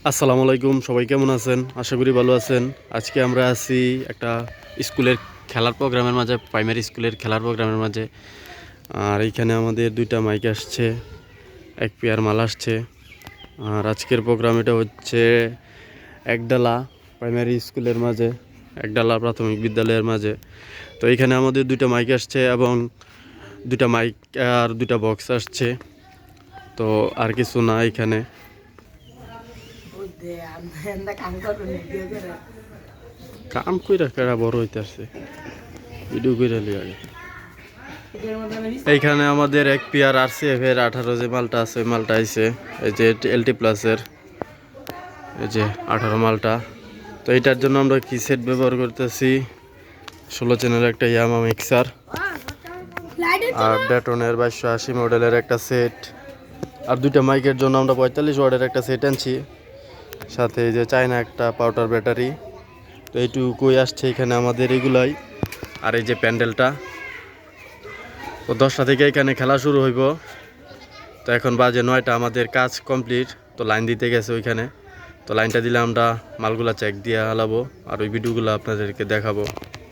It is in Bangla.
আসসালামু আলাইকুম, সবাই কেমন আছেন? আশা করি ভালো আছেন। আজকে আমরা আছি একটা স্কুলের খেলার প্রোগ্রামের মাঝে, প্রাইমারি স্কুলের খেলার প্রোগ্রামের মাঝে। আর এইখানে আমাদের দুইটা মাইক আসছে, এক পেয়ার মাল আসছে। আর আজকের প্রোগ্রাম এটা হচ্ছে একডালা প্রাইমারি স্কুলের মাঝে, একডালা প্রাথমিক বিদ্যালয়ের মাঝে। তো এইখানে আমাদের দুইটা মাইক আসছে এবং দুইটা মাইক আর দুইটা বক্স আসছে। তো আর কিছু না এখানে। কাম কইরা কেডা বড় হইতাছে, ভিডিও কইরা লিয়া আগে। এইখানে আমাদের এক পেয়ার RCF এর 18 যে মালটা আছে, ওই মালটা আইছে। এই যে LT প্লাসের এই যে 18 মালটা। তো এটার জন্য আমরা কি সেট ব্যবহার করতেছি, 16 চ্যানেল একটা ইয়ামা মিক্সার, আর ডেটনের 2280 মডেলের একটা সেট, আর দুইটা মাইকের জন্য আমরা 45 ওয়াটের একটা সেট আনছি, সাথে এই যে চায়না একটা পাউডার ব্যাটারি। তো এইটুকুই আসছে এখানে আমাদের এগুলাই। আর এই যে প্যান্ডেলটা, তো 10টা থেকে এখানে খেলা শুরু হইব। তো এখন বাজে 9টা, আমাদের কাজ কমপ্লিট। তো লাইন দিতে গেছে ওইখানে। তো লাইনটা দিলে আমরা মালগুলা চেক দিয়ে হালাবো আর ওই ভিডিওগুলো আপনাদেরকে দেখাবো।